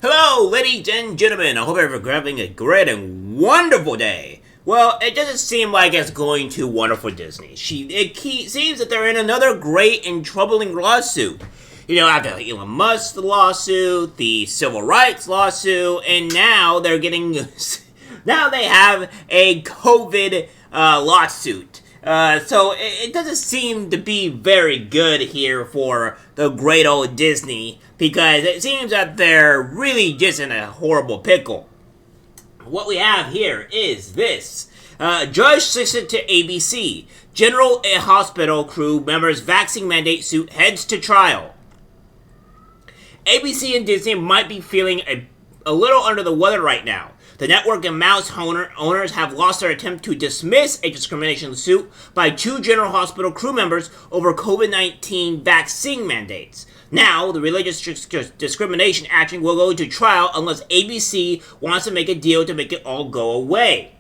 Hello, ladies and gentlemen. I hope you're having a great and wonderful day. Well, it doesn't seem like it's going too wonderful for Disney. It seems that they're in another great and troubling lawsuit. After the Elon Musk lawsuit, the civil rights lawsuit, and now they're getting, now they have a COVID lawsuit. So it doesn't seem to be very good here for the great old Disney, because it seems that they're really just in a horrible pickle. What we have here is this. Judge sends it to ABC. General Hospital crew members vaccine mandate suit heads to trial. ABC and Disney might be feeling a little under the weather right now. The network and Mouse owners have lost their attempt to dismiss a discrimination suit by two General Hospital crew members over COVID-19 vaccine mandates. Now, the religious discrimination action will go to trial unless ABC wants to make a deal to make it all go away.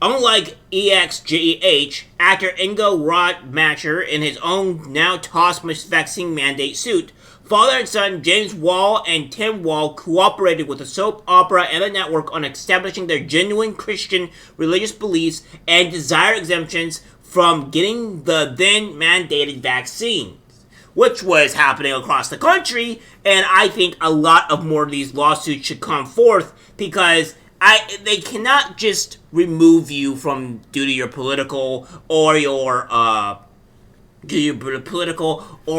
Unlike EXGH, actor Ingo Rodmacher in his own now tossed vaccine mandate suit, father and son James Wall and Tim Wall cooperated with the soap opera and the network on establishing their genuine Christian religious beliefs and desired exemptions from getting the then mandated vaccines, which was happening across the country. And I think a lot of more of these lawsuits should come forth, because they cannot just remove you from due to your political or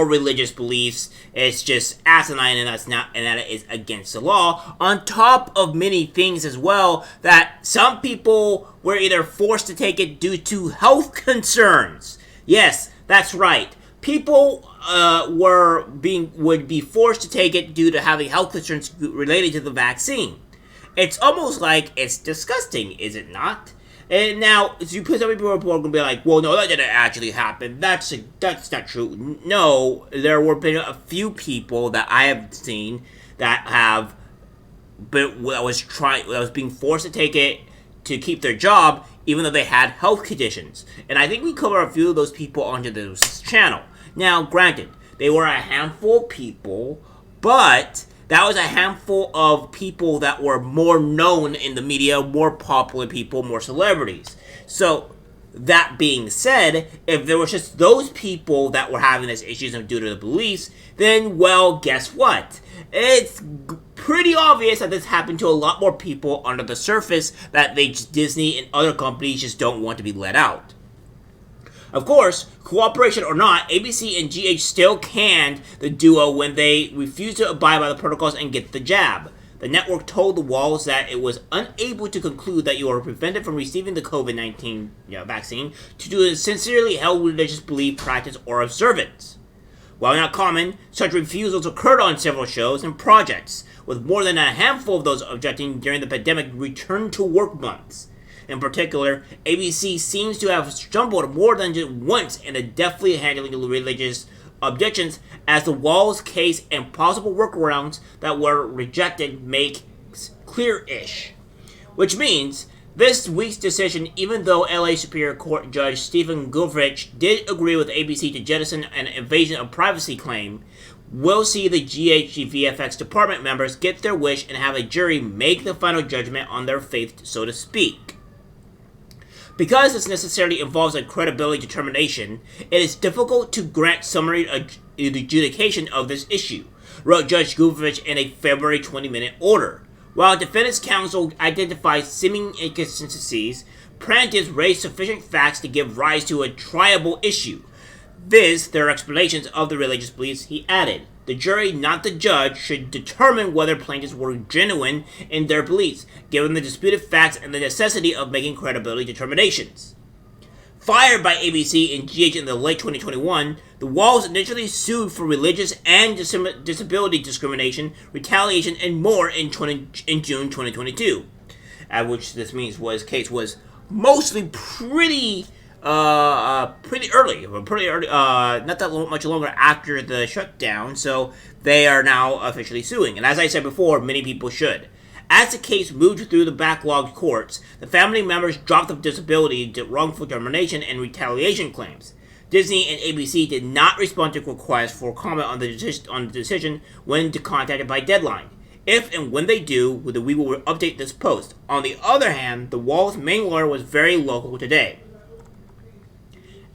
religious beliefs. It's just asinine, and that it is against the law. On top of many things as well, that some people were either forced to take it due to health concerns. Yes, that's right. People would be forced to take it due to having health concerns related to the vaccine. It's almost like it's disgusting, is it not? And now, some people are going to be like, well, no, that didn't actually happen. That's not true. No, there were been a few people that I have seen that was being forced to take it to keep their job, even though they had health conditions. And I think we cover a few of those people onto this channel. Now, granted, they were a handful of people, but that was a handful of people that were more known in the media, more popular people, more celebrities. So, that being said, if there was just those people that were having these issues due to the beliefs, then, well, guess what? It's pretty obvious that this happened to a lot more people under the surface, that Disney and other companies just don't want to be let out. Of course, cooperation or not, ABC and GH still canned the duo when they refused to abide by the protocols and get the jab. The network told the Walls that it was unable to conclude that you were prevented from receiving the COVID-19 vaccine due to a sincerely held religious belief, practice, or observance. While not common, such refusals occurred on several shows and projects, with more than a handful of those objecting during the pandemic return to work months. In particular, ABC seems to have stumbled more than just once in deftly handling religious objections, as the Walls case and possible workarounds that were rejected make clear-ish. Which means, this week's decision, even though LA Superior Court Judge Stephen Gulfrich did agree with ABC to jettison an invasion of privacy claim, will see the GHG department members get their wish and have a jury make the final judgment on their faith, so to speak. Because this necessarily involves a credibility determination, it is difficult to grant summary adjudication of this issue, wrote Judge Gulfrich in a February 20-minute order. While defendant's counsel identified seeming inconsistencies, plaintiffs raised sufficient facts to give rise to a triable issue. Viz. Their explanations of the religious beliefs, he added. The jury, not the judge, should determine whether plaintiffs were genuine in their beliefs, given the disputed facts and the necessity of making credibility determinations. Fired by ABC and GH in the late 2021, the Walls initially sued for religious and disability discrimination, retaliation, and more in June 2022. At which this means case was mostly pretty early, not that much longer after the shutdown, so they are now officially suing. And as I said before, many people should. As the case moved through the backlogged courts, the family members dropped the disability, wrongful termination, and retaliation claims. Disney and ABC did not respond to requests for comment on the decision when contacted by Deadline. If and when they do, we will update this post. On the other hand, the wall's main lawyer was very local today.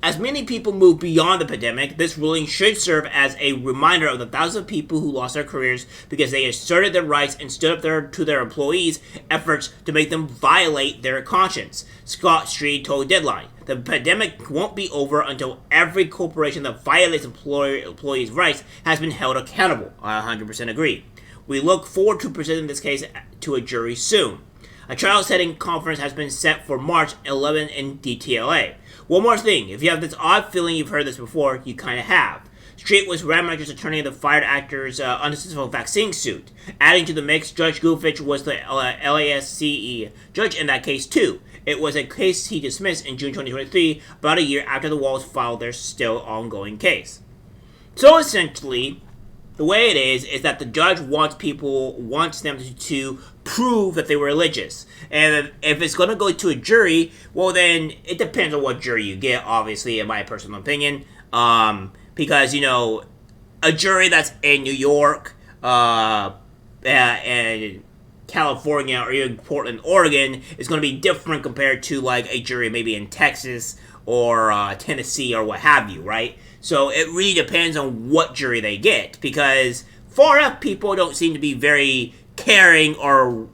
As many people move beyond the pandemic, this ruling should serve as a reminder of the thousands of people who lost their careers because they asserted their rights and stood up to their employees' efforts to make them violate their conscience, Scott Street told Deadline. The pandemic won't be over until every corporation that violates employees' rights has been held accountable. I 100% agree. We look forward to presenting this case to a jury soon. A trial-setting conference has been set for March 11 in DTLA. One more thing, if you have this odd feeling you've heard this before, you kind of have. Street was Radmacher's attorney in the fired actor's unsuccessful vaccine suit. Adding to the mix, Judge Gufich was the LASCE judge in that case too. It was a case he dismissed in June 2023, about a year after the Walls filed their still ongoing case. So essentially, the way it is that the judge wants them to prove that they were religious. And if it's going to go to a jury, well then, it depends on what jury you get, obviously, in my personal opinion. Because, a jury that's in New York, and California, or even Portland, Oregon, is going to be different compared to, like, a jury maybe in Texas, or Tennessee, or what have you, right? So it really depends on what jury they get, because far enough people don't seem to be very caring or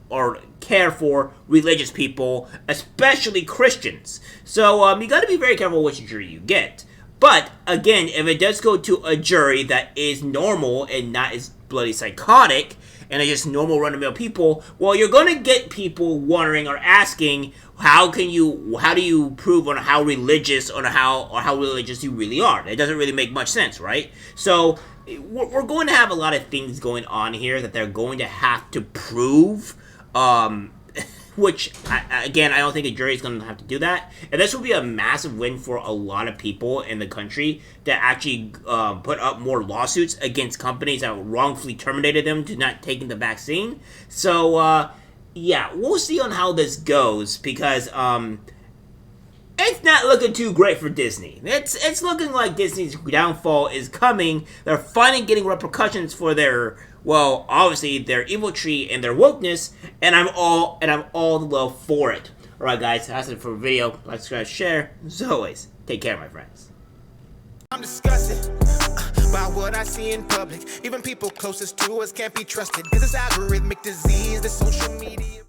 care for religious people, especially Christians. So you got to be very careful which jury you get. But again, if it does go to a jury that is normal and not as bloody psychotic, and it's just normal run-of-the-mill people, well, you're going to get people wondering or asking, how do you prove on how religious you really are? It doesn't really make much sense, right? So we're going to have a lot of things going on here that they're going to have to prove, which, again, I don't think a jury is going to have to do that. And this will be a massive win for a lot of people in the country that actually put up more lawsuits against companies that wrongfully terminated them to not taking the vaccine. So, yeah, we'll see on how this goes, because it's not looking too great for Disney. It's looking like Disney's downfall is coming. They're finally getting repercussions for their, well, obviously their evil tree and their wokeness, and I'm all the love for it. All right, guys, that's it for the video. Like, subscribe, share. As always, take care, my friends. I'm disgusted by what I see in public. Even people closest to us can't be trusted. This is algorithmic disease, the social media.